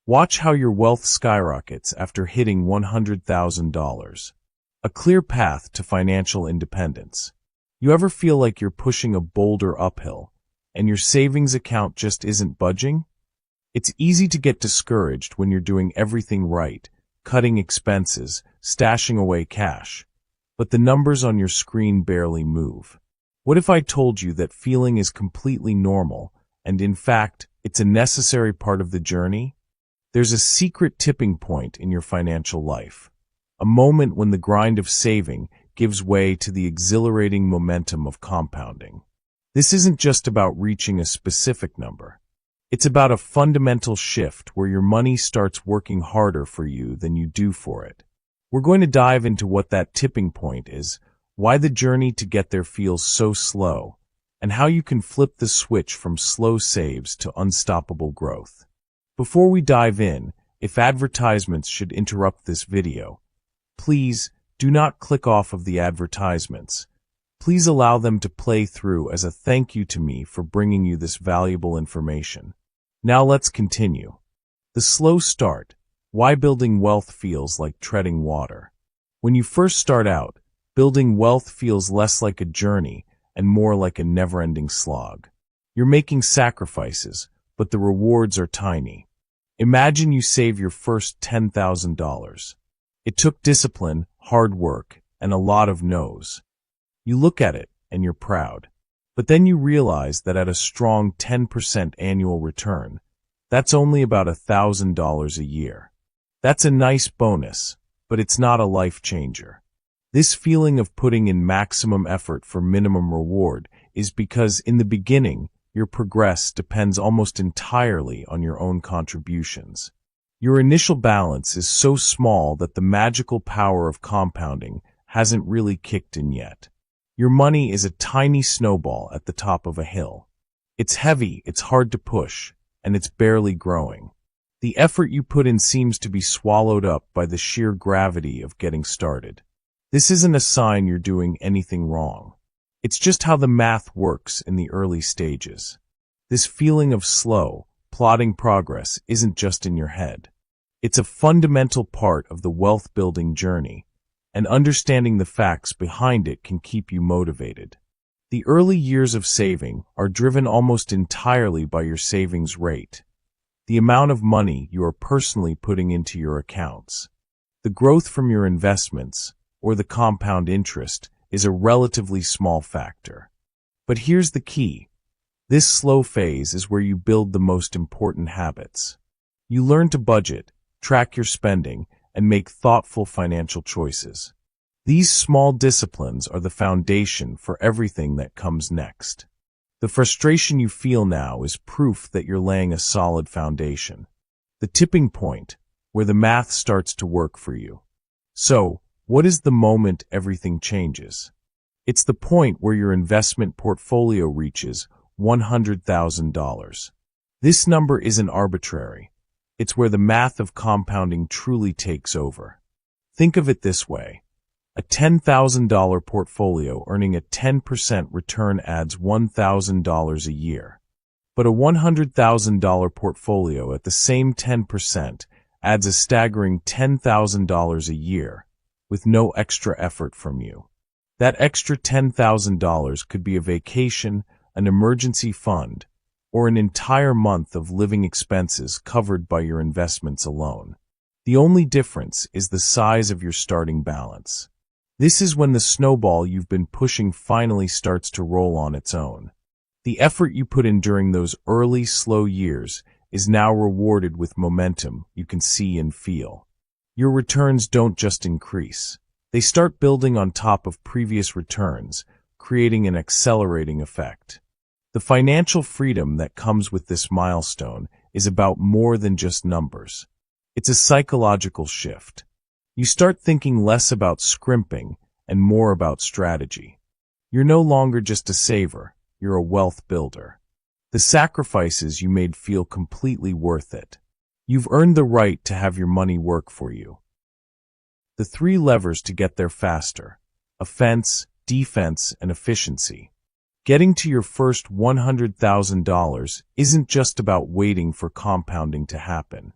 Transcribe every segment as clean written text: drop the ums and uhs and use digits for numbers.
Watch how your wealth skyrockets after hitting $100,000. A clear path to financial independence. You ever feel like you're pushing a boulder uphill, and your savings account just isn't budging? It's easy to get discouraged when you're doing everything right, cutting expenses, stashing away cash. But the numbers on your screen barely move. What if I told you that feeling is completely normal, and in fact, it's a necessary part of the journey? There's a secret tipping point in your financial life. A moment when the grind of saving gives way to the exhilarating momentum of compounding. This isn't just about reaching a specific number. It's about a fundamental shift where your money starts working harder for you than you do for it. We're going to dive into what that tipping point is, why the journey to get there feels so slow, and how you can flip the switch from slow saves to unstoppable growth. Before we dive in, if advertisements should interrupt this video, please do not click off of the advertisements. Please allow them to play through as a thank you to me for bringing you this valuable information. Now let's continue. The slow start. Why building wealth feels like treading water. When you first start out, building wealth feels less like a journey and more like a never-ending slog. You're making sacrifices, but the rewards are tiny. Imagine you save your first $10,000. It took discipline, hard work, and a lot of no's. You look at it, and you're proud. But then you realize that at a strong 10% annual return, that's only about $1,000 a year. That's a nice bonus, but it's not a life changer. This feeling of putting in maximum effort for minimum reward is because in the beginning, your progress depends almost entirely on your own contributions. Your initial balance is so small that the magical power of compounding hasn't really kicked in yet. Your money is a tiny snowball at the top of a hill. It's heavy, it's hard to push, and it's barely growing. The effort you put in seems to be swallowed up by the sheer gravity of getting started. This isn't a sign you're doing anything wrong. It's just how the math works in the early stages. This feeling of slow, plodding progress isn't just in your head. It's a fundamental part of the wealth-building journey, and understanding the facts behind it can keep you motivated. The early years of saving are driven almost entirely by your savings rate, the amount of money you are personally putting into your accounts. The growth from your investments, or the compound interest, is a relatively small factor. But here's the key. This slow phase is where you build the most important habits. You learn to budget, track your spending, and make thoughtful financial choices. These small disciplines are the foundation for everything that comes next. The frustration you feel now is proof that you're laying a solid foundation. The tipping point, where the math starts to work for you. So, what is the moment everything changes? It's the point where your investment portfolio reaches $100,000. This number isn't arbitrary. It's where the math of compounding truly takes over. Think of it this way. A $10,000 portfolio earning a 10% return adds $1,000 a year. But a $100,000 portfolio at the same 10% adds a staggering $10,000 a year, with no extra effort from you. That extra $10,000 could be a vacation, an emergency fund, or an entire month of living expenses covered by your investments alone. The only difference is the size of your starting balance. This is when the snowball you've been pushing finally starts to roll on its own. The effort you put in during those early, slow years is now rewarded with momentum you can see and feel. Your returns don't just increase. They start building on top of previous returns, creating an accelerating effect. The financial freedom that comes with this milestone is about more than just numbers. It's a psychological shift. You start thinking less about scrimping and more about strategy. You're no longer just a saver, you're a wealth builder. The sacrifices you made feel completely worth it. You've earned the right to have your money work for you. The 3 levers to get there faster: offense, defense, and efficiency. Getting to your first $100,000 isn't just about waiting for compounding to happen.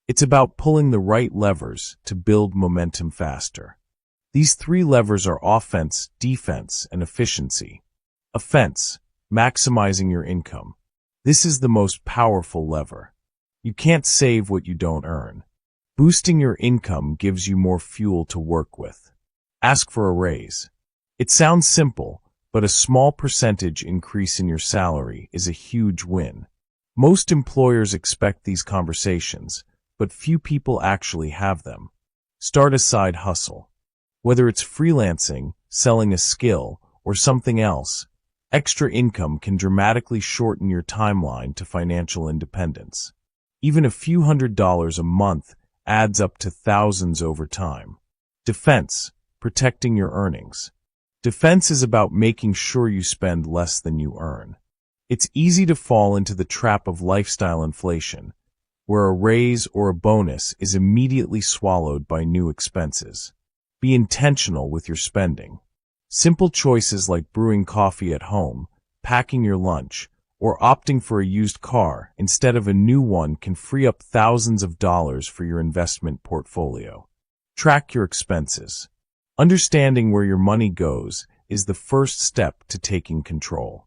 It's about pulling the right levers to build momentum faster. These three levers are offense, defense, and efficiency. Offense, maximizing your income. This is the most powerful lever. You can't save what you don't earn. Boosting your income gives you more fuel to work with. Ask for a raise. It sounds simple, but a small percentage increase in your salary is a huge win. Most employers expect these conversations, but few people actually have them. Start a side hustle. Whether it's freelancing, selling a skill, or something else, extra income can dramatically shorten your timeline to financial independence. Even a few $100s a month adds up to thousands over time. Defense, protecting your earnings. Defense is about making sure you spend less than you earn. It's easy to fall into the trap of lifestyle inflation, where a raise or a bonus is immediately swallowed by new expenses. Be intentional with your spending. Simple choices like brewing coffee at home, packing your lunch, or opting for a used car instead of a new one can free up thousands of dollars for your investment portfolio. Track your expenses. Understanding where your money goes is the first step to taking control.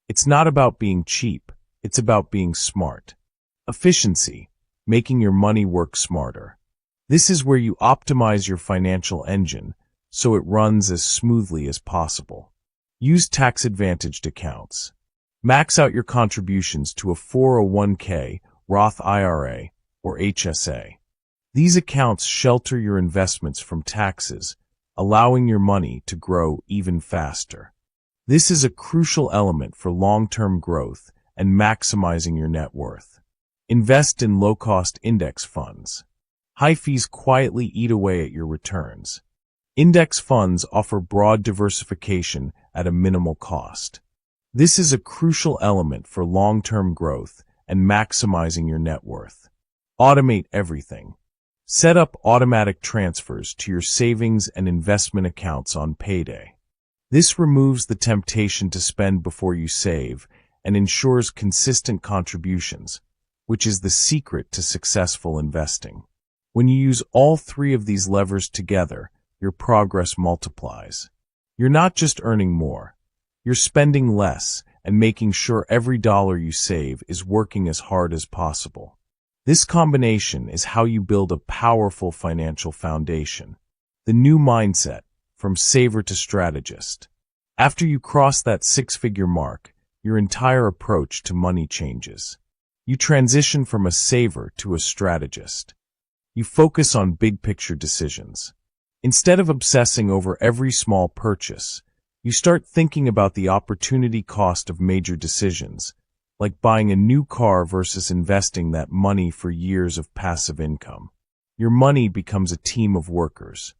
It's not about being cheap, it's about being smart. Efficiency, making your money work smarter. This is where you optimize your financial engine so it runs as smoothly as possible. Use tax-advantaged accounts. Max out your contributions to a 401k, Roth IRA, or HSA. These accounts shelter your investments from taxes, allowing your money to grow even faster. This is a crucial element for long-term growth and maximizing your net worth. Invest in low-cost index funds. High fees quietly eat away at your returns. Index funds offer broad diversification at a minimal cost. This is a crucial element for long-term growth and maximizing your net worth. Automate everything. Set up automatic transfers to your savings and investment accounts on payday. This removes the temptation to spend before you save and ensures consistent contributions, which is the secret to successful investing. When you use all three of these levers together, your progress multiplies. You're not just earning more. You're spending less and making sure every dollar you save is working as hard as possible. This combination is how you build a powerful financial foundation. The new mindset, from saver to strategist. After you cross that six-figure mark, your entire approach to money changes. You transition from a saver to a strategist. You focus on big-picture decisions. Instead of obsessing over every small purchase, you start thinking about the opportunity cost of major decisions, like buying a new car versus investing that money for years of passive income. Your money becomes a team of workers.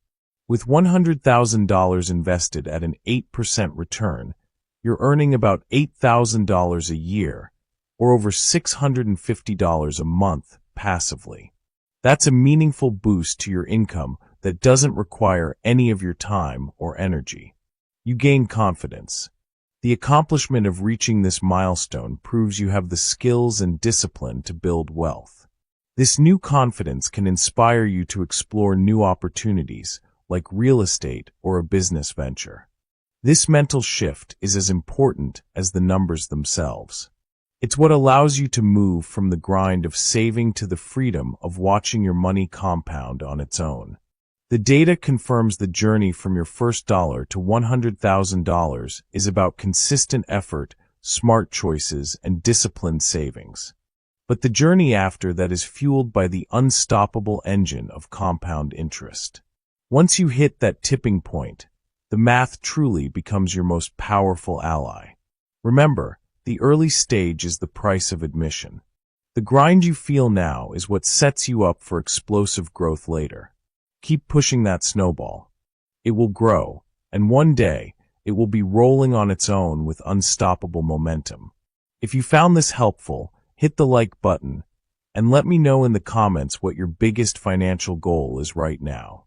With $100,000 invested at an 8% return, you're earning about $8,000 a year, or over $650 a month passively. That's a meaningful boost to your income that doesn't require any of your time or energy. You gain confidence. The accomplishment of reaching this milestone proves you have the skills and discipline to build wealth. This new confidence can inspire you to explore new opportunities, like real estate or a business venture. This mental shift is as important as the numbers themselves. It's what allows you to move from the grind of saving to the freedom of watching your money compound on its own. The data confirms the journey from your first dollar to $100,000 is about consistent effort, smart choices, and disciplined savings. But the journey after that is fueled by the unstoppable engine of compound interest. Once you hit that tipping point, the math truly becomes your most powerful ally. Remember, the early stage is the price of admission. The grind you feel now is what sets you up for explosive growth later. Keep pushing that snowball. It will grow, and one day, it will be rolling on its own with unstoppable momentum. If you found this helpful, hit the like button, and let me know in the comments what your biggest financial goal is right now.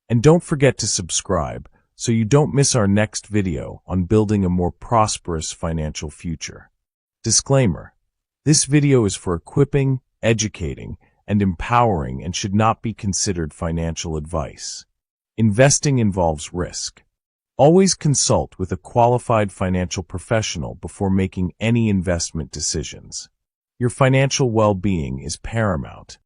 And don't forget to subscribe so you don't miss our next video on building a more prosperous financial future. Disclaimer: this video is for equipping, educating, and and empowering and should not be considered financial advice. Investing involves risk. Always consult with a qualified financial professional before making any investment decisions. Your financial well-being is paramount.